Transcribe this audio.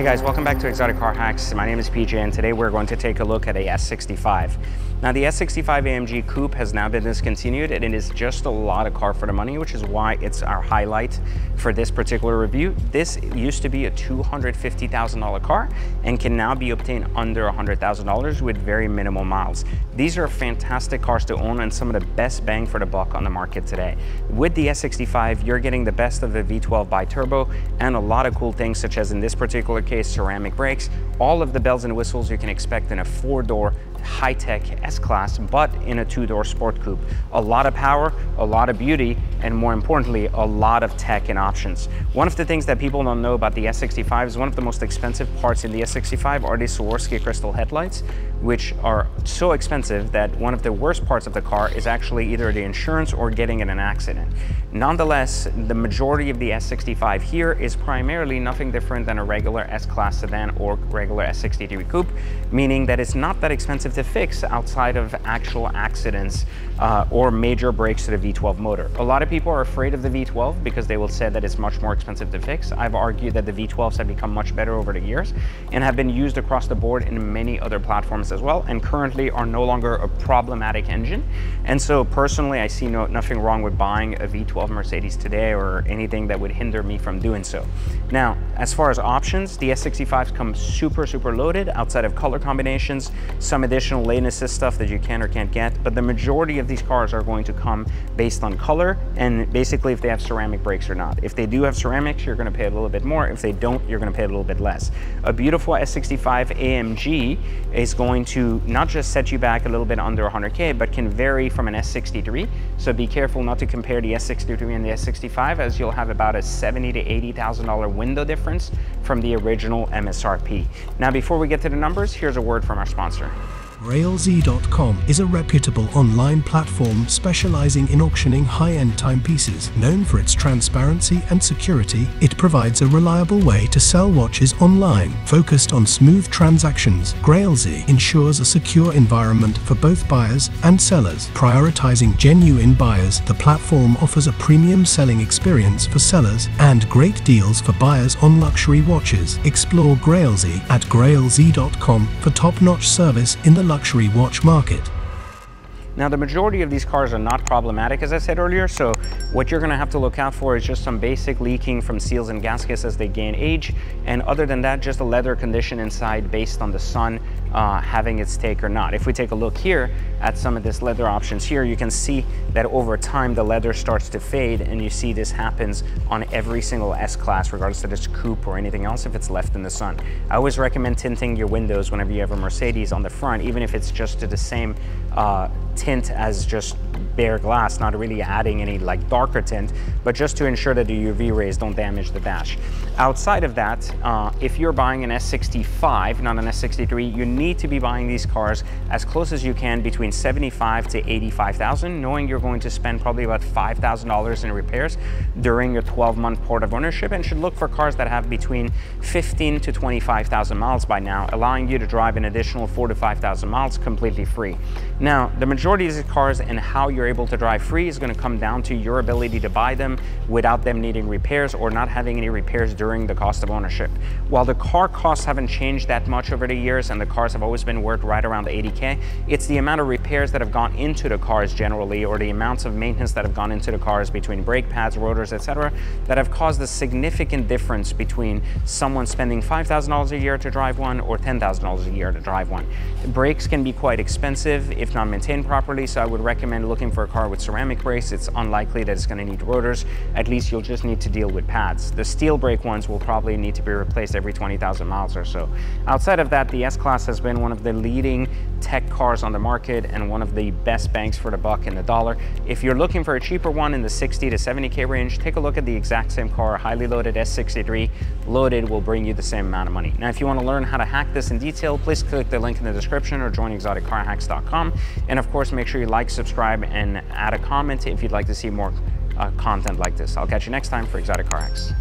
Hey guys, welcome back to Exotic Car Hacks. My name is PJ and today we're going to take a look at a S65. Now the S65 AMG Coupe has now been discontinued and it is just a lot of car for the money, which is why it's our highlight for this particular review. This used to be a $250,000 car and can now be obtained under $100,000 with very minimal miles. These are fantastic cars to own and some of the best bang for the buck on the market today. With the S65, you're getting the best of the V12 bi-turbo and a lot of cool things such as in this particular case, ceramic brakes, all of the bells and whistles you can expect in a four-door high-tech S-Class, but in a two-door sport coupe. A lot of power, a lot of beauty, and more importantly, a lot of tech and options. One of the things that people don't know about the S65 is one of the most expensive parts in the S65 are the Swarovski crystal headlights, which are so expensive that one of the worst parts of the car is actually either the insurance or getting in an accident. Nonetheless, the majority of the S65 here is primarily nothing different than a regular S-Class sedan or regular S63 coupe, meaning that it's not that expensive to fix outside of actual accidents or major breaks to the V12 motor. A lot of people are afraid of the V12 because they will say that it's much more expensive to fix. I've argued that the V12s have become much better over the years and have been used across the board in many other platforms as well, and currently are no longer a problematic engine. And so personally, I see nothing wrong with buying a V12 Mercedes today or anything that would hinder me from doing so. Now, as far as options, the S65s come super loaded outside of color combinations, some additional lane assist stuff that you can or can't get, but the majority of these cars are going to come based on color and basically if they have ceramic brakes or not. If they do have ceramics, you're going to pay a little bit more. If they don't, you're going to pay a little bit less. A beautiful S65 AMG is going to not just set you back a little bit under 100K, but can vary from an S63. So be careful not to compare the S63 and the S65, as you'll have about a $70,000 to $80,000 window difference from the original MSRP. Now, before we get to the numbers, here's a word from our sponsor. Railz.com is a reputable online platform specializing in auctioning high-end timepieces. Known for its transparency and security, it provides a reliable way to sell watches online. Focused on smooth transactions, Railz ensures a secure environment for both buyers and sellers. Prioritizing genuine buyers, the platform offers a premium selling experience for sellers and great deals for buyers on luxury watches. Explore Railz at Railz.com for top-notch service in the luxury watch market. Now, the majority of these cars are not problematic, as I said earlier, so what you're going to have to look out for is just some basic leaking from seals and gaskets as they gain age, and other than that, just a leather condition inside based on the sun having its take or not. If we take a look here at some of this leather options here, you can see that over time the leather starts to fade, and you see this happens on every single S-Class, regardless of it's coupe or anything else, if it's left in the sun. I always recommend tinting your windows whenever you have a Mercedes on the front, even if it's just to the same tint as just bare glass, not really adding any like darker tint, but just to ensure that the UV rays don't damage the dash. Outside of that, if you're buying an S65, not an S63, you need to be buying these cars as close as you can between $75,000 to $85,000, knowing you're going to spend probably about $5,000 in repairs during your 12-month port of ownership, and should look for cars that have between 15,000 to 25,000 miles by now, allowing you to drive an additional 4,000 to 5,000 miles completely free. Now, the majority of these cars and how you're able to drive free is going to come down to your ability to buy them without them needing repairs or not having any repairs during the cost of ownership. While the car costs haven't changed that much over the years and the cars have always been worth right around 80K, it's the amount of repairs that have gone into the cars generally, or the amounts of maintenance that have gone into the cars between brake pads, rotors, etc., that have caused a significant difference between someone spending $5,000 a year to drive one or $10,000 a year to drive one. Brakes can be quite expensive if not maintained properly, so I would recommend looking for a car with ceramic brakes. It's unlikely that it's going to need rotors. At least you'll just need to deal with pads. The steel brake ones will probably need to be replaced every 20,000 miles or so. Outside of that, the S-Class has been one of the leading tech cars on the market and one of the best bangs for the buck in the dollar. If you're looking for a cheaper one in the 60 to 70K range, take a look at the exact same car, highly loaded S63. Loaded will bring you the same amount of money. Now, if you want to learn how to hack this in detail, please click the link in the description or join exoticcarhacks.com. And of course, make sure you like, subscribe, and add a comment if you'd like to see more content like this. I'll catch you next time for Exotic Car Hacks.